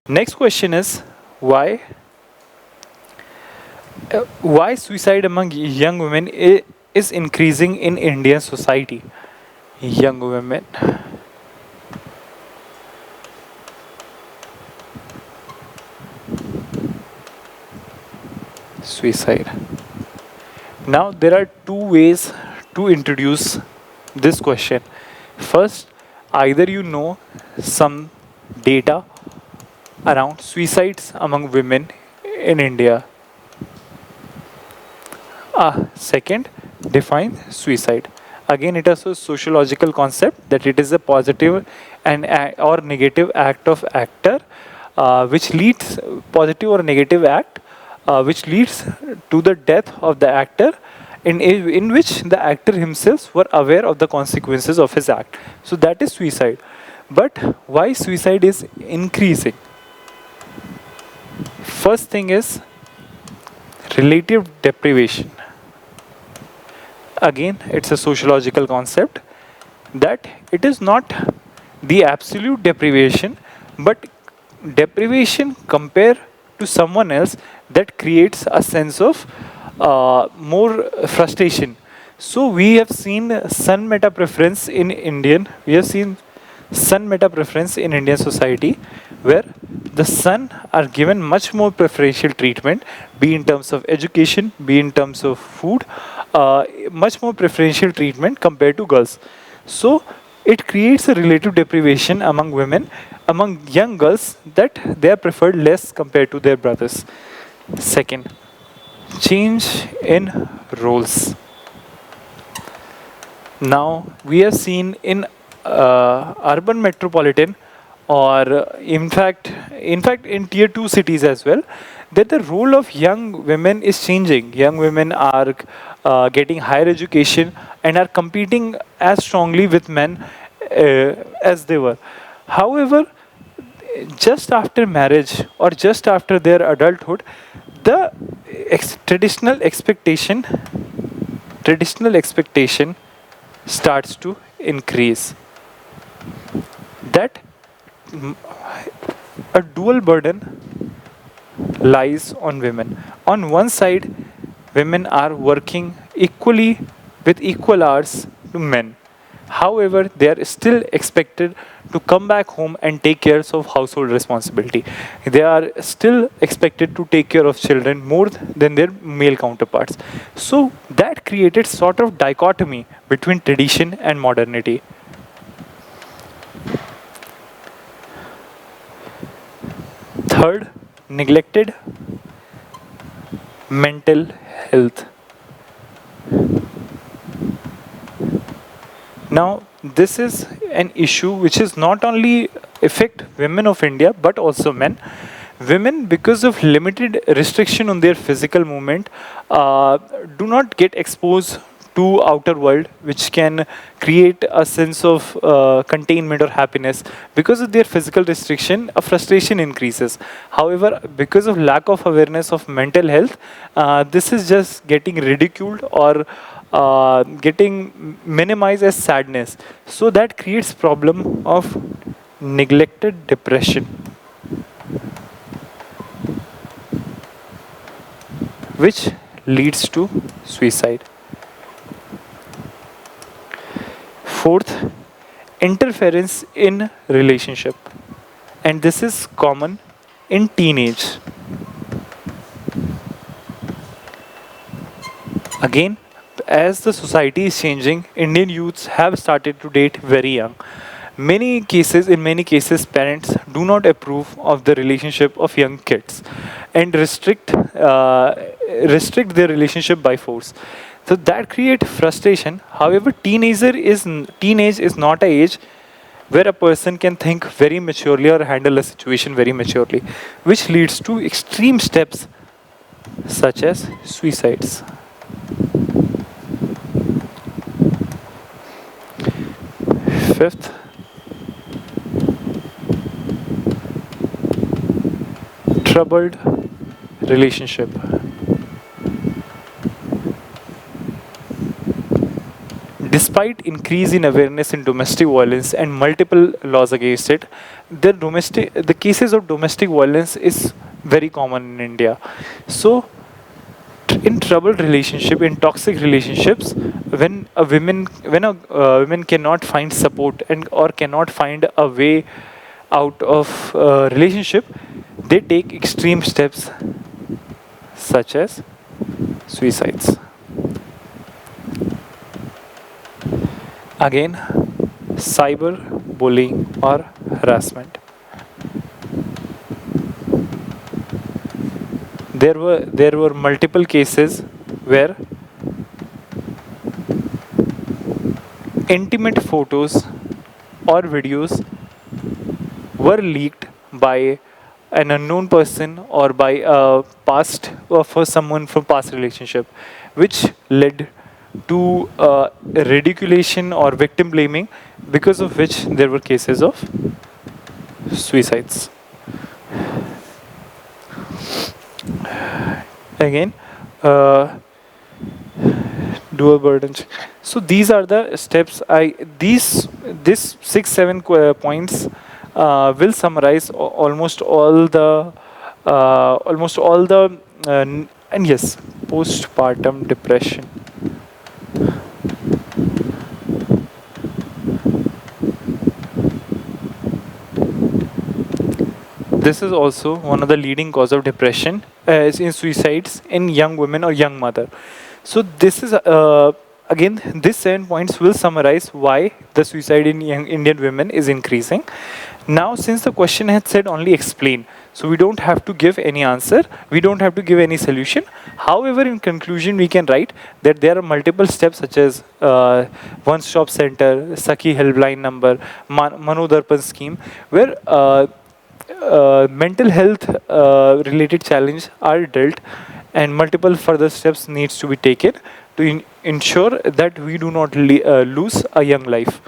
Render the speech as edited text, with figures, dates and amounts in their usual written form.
Next question is why suicide among young women is increasing in Indian society? Young women. Suicide. Now, there are two ways to introduce this question. First, either you know some data around suicides among women in India. Second, define suicide. Again, it is a sociological concept that it is a positive and or negative act of actor, which leads positive or negative act, which leads to the death of the actor, in which the actor himself were aware of the consequences of his act. So that is suicide. But why suicide is increasing? First thing is relative deprivation. Again, it's a sociological concept that it is not the absolute deprivation, but deprivation compared to someone else that creates a sense of more frustration. So we have seen sun meta preference in Indian. We have seen sun meta preference in Indian society, where the son are given much more preferential treatment, be in terms of education, be in terms of food, much more preferential treatment compared to girls. So it creates a relative deprivation among women, among young girls, that they are preferred less compared to their brothers. Second, change in roles. Now we have seen in urban metropolitan, or in fact in tier 2 cities as well, that the role of young women is changing. Young women are getting higher education and are competing as strongly with men as they were. However, just after marriage or just after their adulthood, the traditional expectation starts to increase. That a dual burden lies on women. On one side, women are working equally with equal hours to men. However, they are still expected to come back home and take care of household responsibility. They are still expected to take care of children more than their male counterparts. So that created sort of dichotomy between tradition and modernity. Third, neglected mental health. Now, this is an issue which is not only affect women of India but also men. Women, because of limited restriction on their physical movement, do not get exposed to outer world, which can create a sense of containment or happiness. Because of their physical restriction, a frustration increases. However, because of lack of awareness of mental health, this is just getting ridiculed or getting minimized as sadness. So that creates problem of neglected depression, which leads to suicide. Fourth, interference in relationship, and this is common in teenage. Again, as the society is changing, Indian youths have started to date very young. In many cases, parents do not approve of the relationship of young kids and restrict their relationship by force. So that creates frustration. However, teenage is not an age where a person can think very maturely or handle a situation very maturely, which leads to extreme steps such as suicides. Fifth, troubled relationship. despite increase in awareness in domestic violence and multiple laws against it, the cases of domestic violence is very common in India. So in troubled relationship, in toxic relationships, when a women cannot find support and or cannot find a way out of relationship, they take extreme steps such as suicides. Again, cyber bullying or harassment. There were multiple cases where intimate photos or videos were leaked by an unknown person or by a past or for someone from past relationship, which led to ridiculation or victim blaming, because of which there were cases of suicides. Again, uh, dual burden. So these are the steps. This 6 7 points will summarize almost all the and yes, postpartum depression. This is also one of the leading cause of depression in suicides in young women or young mother. So this is again, these 7 points will summarize why the suicide in young Indian women is increasing. Now, since the question had said only explain, so we don't have to give any answer, we don't have to give any solution. However, in conclusion, we can write that there are multiple steps such as one-stop center, Sakhi helpline number, Manodarpan scheme, where mental health related challenge are dealt, and multiple further steps needs to be taken to ensure that we do not lose a young life.